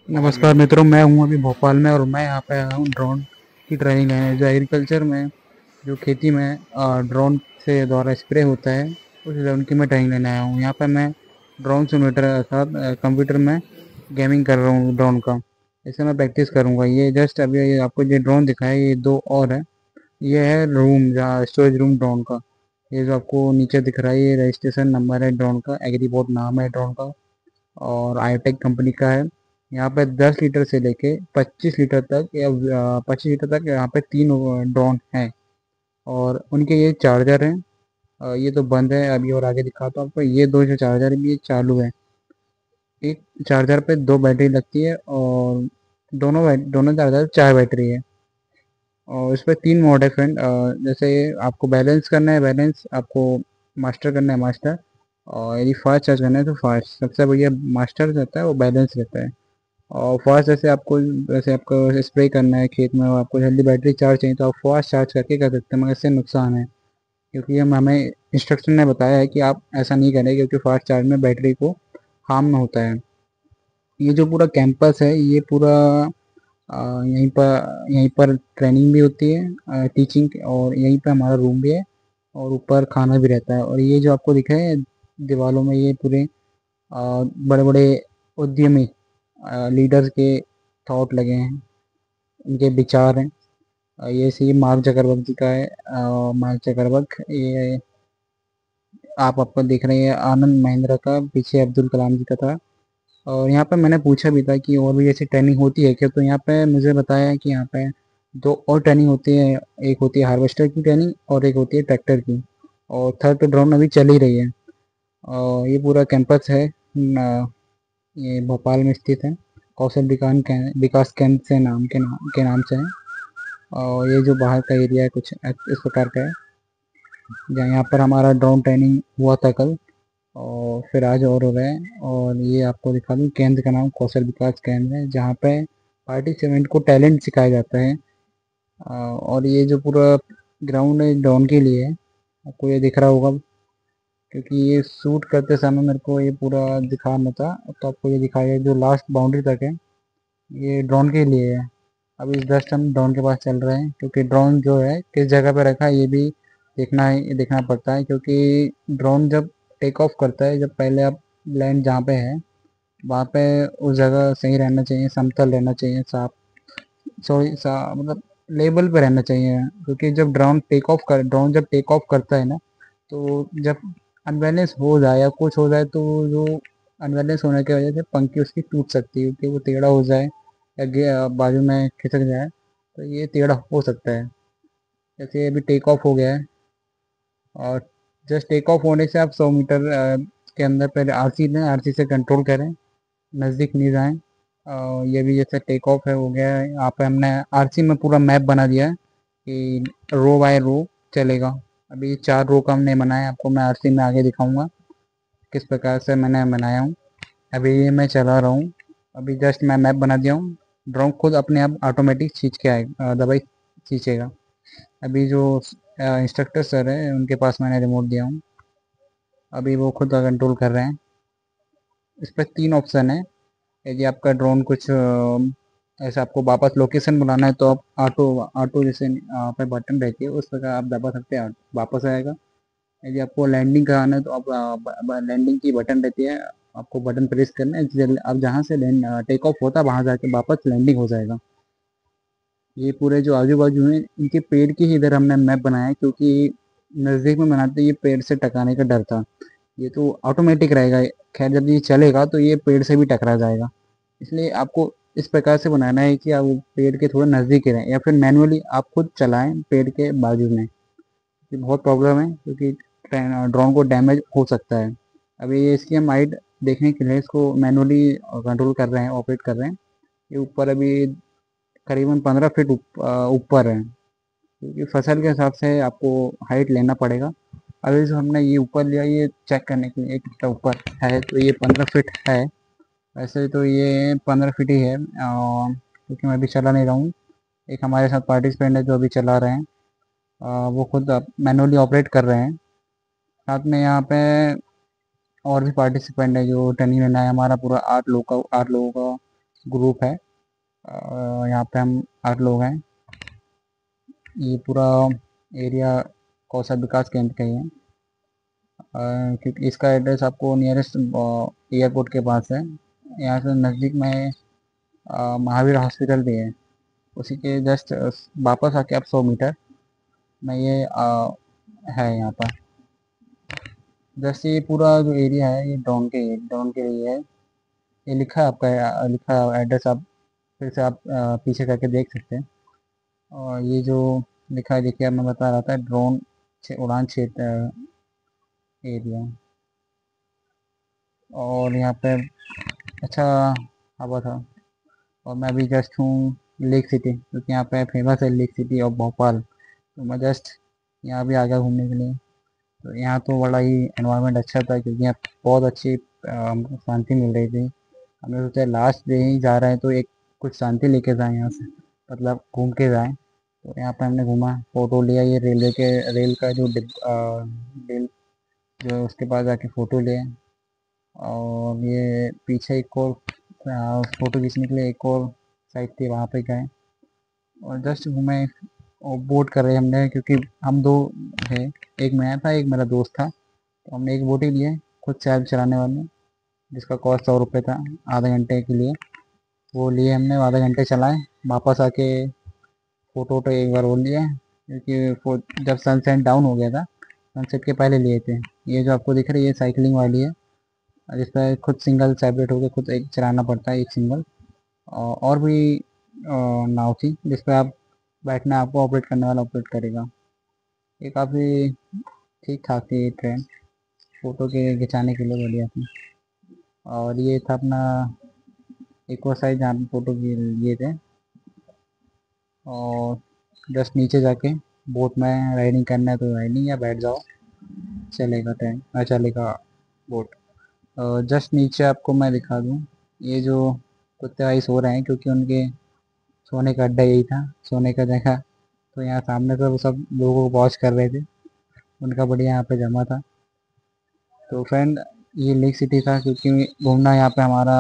नमस्कार मित्रों, मैं हूं अभी भोपाल में और मैं यहाँ पे आया हूँ ड्रोन की ट्रेनिंग लेने। जो एग्रीकल्चर में, जो खेती में ड्रोन से द्वारा स्प्रे होता है, उस उनकी मैं ट्रेनिंग लेने आया हूँ। यहाँ पे मैं ड्रोन सिम्युलेटर के साथ कंप्यूटर में गेमिंग कर रहा हूँ ड्रोन का। इसे मैं प्रैक्टिस करूँगा। ये जस्ट अभी ये आपको जो ड्रोन दिखाया, ये दो और है। ये है रूम, जहाँ स्टोरेज रूम ड्रोन का। ये जो आपको नीचे दिख रहा है, ये रजिस्ट्रेशन नंबर है ड्रोन का, एग्रीबोट नाम है ड्रोन का, और आईटेक कंपनी का है। यहाँ पे 10 लीटर से लेके 25 लीटर तक, या 25 लीटर तक यहाँ पे 3 ड्रोन हैं। और उनके ये चार्जर हैं। ये तो बंद है अभी, और आगे दिखाता हूँ आपको। ये दो जो चार्जर भी ये चालू है। एक चार्जर पे 2 बैटरी लगती है, और दोनों चार्जर 4 बैटरी है। और इस पर 3 मोड है फ्रेंड। जैसे आपको बैलेंस करना है, बैलेंस आपको मास्टर करना है, मास्टर। और यदि फास्ट चार्ज करना है तो फास्ट। सबसे बढ़िया मास्टर रहता है, वो बैलेंस रहता है। और फास्ट जैसे आपको स्प्रे करना है खेत में, और आपको जल्दी बैटरी चार्ज चाहिए, तो आप फास्ट चार्ज करके कर सकते हैं। मगर इससे नुकसान है, क्योंकि हम हमें इंस्ट्रक्शन ने बताया है कि आप ऐसा नहीं करें, क्योंकि फास्ट चार्ज में बैटरी को हार्म होता है। ये जो पूरा कैंपस है, ये पूरा यहीं पर ट्रेनिंग भी होती है, टीचिंग, और यहीं पे हमारा रूम भी है, और ऊपर खाना भी रहता है। और ये जो आपको दिख रहे हैं दीवारों में, ये पूरे बड़े बड़े उद्यमी लीडर्स के थॉट लगे हैं, उनके विचार हैं। ये सी मार्क जकरबर्ग जी का है। मार्क जकरबर्ग, ये आप आपको देख रहे हैं आनंद महिंद्रा का, पीछे अब्दुल कलाम जी का था। और यहाँ पे मैंने पूछा भी था कि और भी ऐसी ट्रेनिंग होती है क्या, तो यहाँ पे मुझे बताया है कि यहाँ पे दो और ट्रेनिंग होती है। एक होती है हार्वेस्टर की ट्रेनिंग, और एक होती है ट्रैक्टर की। और थर्ड तो ड्रोन अभी चल ही रही है। और ये पूरा कैंपस है, ये भोपाल में स्थित है। कौशल विकास केंद्र से नाम से है। और ये जो बाहर का एरिया है, कुछ इस प्रकार का है, जहाँ यहाँ पर हमारा ड्रोन ट्रेनिंग हुआ था कल, और फिर आज और हो रहा है। और ये आपको दिखा दूँ, केंद्र का नाम कौशल विकास केंद्र है, जहाँ पे पार्टिसिपेंट को टैलेंट सिखाया जाता है। और ये जो पूरा ग्राउंड है ड्रोन के लिए है, आपको ये दिख रहा होगा, क्योंकि ये शूट करते समय मेरे को ये पूरा दिखाना था, तो आपको ये दिखाया जो लास्ट बाउंड्री तक है, ये ड्रोन के लिए है। अभी जस्ट हम ड्रोन के पास चल रहे हैं, क्योंकि ड्रोन जो है किस जगह पे रखा है ये भी देखना पड़ता है। क्योंकि ड्रोन जब टेक ऑफ करता है, जब पहले आप लैंड जहाँ पे है, वहाँ पे उस जगह सही रहना चाहिए, समतल रहना चाहिए, साफ, सॉरी मतलब लेवल पे रहना चाहिए। क्योंकि जब ड्रोन जब टेक ऑफ करता है ना, तो जब अनबैलेंस हो जाए या कुछ हो जाए, तो जो अनबैलेंस होने की वजह से पंखी उसकी टूट सकती है, क्योंकि वो टेढ़ा हो जाए या बाजू में खिसक जाए, तो ये टेढ़ा हो सकता है। जैसे अभी टेक ऑफ हो गया है, और जस्ट टेक ऑफ होने से आप 100 मीटर के अंदर पहले आरसी लें, आरसी से कंट्रोल करें, नज़दीक नहीं जाएं। ये भी जैसे टेक ऑफ है, हो गया है। यहाँ पे हमने आरसी में पूरा मैप बना दिया है कि रो बाय रो चलेगा। अभी 4 रो का हमने बनाया है, आपको मैं आरसी में आगे दिखाऊंगा किस प्रकार से मैंने बनाया हूँ। अभी ये मैं चला रहा हूँ। अभी जस्ट मैं मैप बना दिया हूँ। ड्रोन खुद अपने आप ऑटोमेटिक खींच के आएगा, दवाई खींचेगा। अभी जो इंस्ट्रक्टर सर है, उनके पास मैंने रिमोट दिया हूँ। अभी वो खुद कंट्रोल कर रहे हैं। इस पर 3 ऑप्शन है। यदि आपका ड्रोन कुछ ऐसे आपको वापस लोकेशन बुलाना है, तो आप ऑटो ऑटो जैसे पे बटन रहती है, उस प्रकार आप दबा सकते हैं, वापस आएगा। यदि आपको लैंडिंग कराना है, तो आप लैंडिंग की बटन रहती है, आपको बटन प्रेस करना है, आप जहाँ से टेक ऑफ होता है वहाँ जाके वापस लैंडिंग हो जाएगा। ये पूरे जो आजू बाजू हैं, इनके पेड़ की ही इधर हमने मैप बनाया है, क्योंकि नज़दीक में बनाते ये पेड़ से टकराने का डर था। ये तो ऑटोमेटिक रहेगा। खैर, जब ये चलेगा तो ये पेड़ से भी टकरा जाएगा। इसलिए आपको इस प्रकार से बनाना है कि आप पेड़ के थोड़ा नज़दीक ही रहें, या फिर मैनुअली आप खुद चलाएं पेड़ के बाजू में। ये बहुत प्रॉब्लम है, क्योंकि ड्रोन को डैमेज हो सकता है। अभी ये इसकी हम हाइट देखने के लिए इसको मैनुअली कंट्रोल कर रहे हैं, ऑपरेट कर रहे हैं। ये ऊपर अभी करीबन 15 फीट ऊपर है, क्योंकि फसल के हिसाब से आपको हाइट लेना पड़ेगा। अभी जो हमने ये ऊपर लिया, ये चेक करने के लिए कितना ऊपर है, तो ये 15 फीट है। वैसे तो ये 15 फीट ही है, क्योंकि मैं अभी चला नहीं रहा हूँ। एक हमारे साथ पार्टिसिपेंट है जो अभी चला रहे हैं। वो खुद मैनुअली ऑपरेट कर रहे हैं। साथ में यहाँ पे और भी पार्टिसिपेंट है जो ट्रेनिंग लेना है। हमारा पूरा 8 लोगों का ग्रुप है। यहाँ पे हम 8 लोग हैं। ये पूरा एरिया कौशल विकास केंद्र का ही है। क्योंकि इसका एड्रेस आपको नियरेस्ट एयरपोर्ट के पास है। यहाँ से नज़दीक में महावीर हॉस्पिटल भी है। उसी के जस्ट वापस आके आप 100 मीटर में ये है यहाँ पर। जैसे ये पूरा जो एरिया है ये ड्रोन के लिए है। ये लिखा है आपका, लिखा एड्रेस आप फिर से आप पीछे करके देख सकते हैं। और ये जो लिखा है देखिए, मैं बता रहा था ड्रोन उड़ान क्षेत्र एरिया। और यहाँ पे अच्छा हवा था। और मैं अभी जस्ट हूँ लेक सिटी, क्योंकि यहाँ पे फेमस है लेक सिटी ऑफ भोपाल। तो मैं जस्ट यहाँ भी आ गया घूमने के लिए। तो यहाँ तो बड़ा ही एनवायरनमेंट अच्छा था, क्योंकि यहाँ बहुत अच्छी हमको शांति मिल रही थी। हमने सोचा लास्ट डे ही जा रहे हैं तो एक कुछ शांति लेके जाएं यहाँ से, मतलब घूम के जाएं। तो यहाँ पे हमने घूमा, फ़ोटो लिया। ये रेल का जो रेल जो है उसके पास जाके फ़ोटो लिए। और ये पीछे एक और फ़ोटो खींचने के लिए एक और साइड थी, वहाँ पे गए और जस्ट घूमे। और बोट कर रहे हमने, क्योंकि हम दो थे, एक मैं था एक मेरा दोस्त था। तो हमने एक बोट ही लिए, खुद से चलाने वाले, जिसका कॉस्ट 100 रुपये था आधे घंटे के लिए। वो लिए हमने, आधे घंटे चलाए। वापस आके फ़ोटो वोटो एक बार और लिए, क्योंकि जब सनसेट डाउन हो गया था, सनसेट के पहले लिए थे। ये जो आपको दिख रही है ये साइकिलिंग वाली है, जिस पर खुद सिंगल सेपरेट होकर खुद एक चलाना पड़ता है, एक सिंगल। और भी नाव थी जिस पर आप बैठना, आपको ऑपरेट करने वाला ऑपरेट करेगा। ये काफ़ी ठीक ठाक थी ये ट्रेन, फ़ोटो के खिंचाने के लिए बढ़िया थी। और ये था अपना एक और साइड जहाँ पे फ़ोटो लिए थे। और जस्ट नीचे जाके बोट में राइडिंग करना है तो राइडिंग, या बैठ जाओ चलेगा ट्रेन, चलेगा बोट। जस्ट नीचे आपको मैं दिखा दूँ, ये जो कुत्ते भाई सो रहे हैं, क्योंकि उनके सोने का अड्डा यही था, सोने का जगह। तो यहाँ सामने से वो सब लोगों को वॉच कर रहे थे, उनका बढ़िया यहाँ पे जमा था। तो फ्रेंड, ये लेक सिटी था, क्योंकि घूमना यहाँ पे हमारा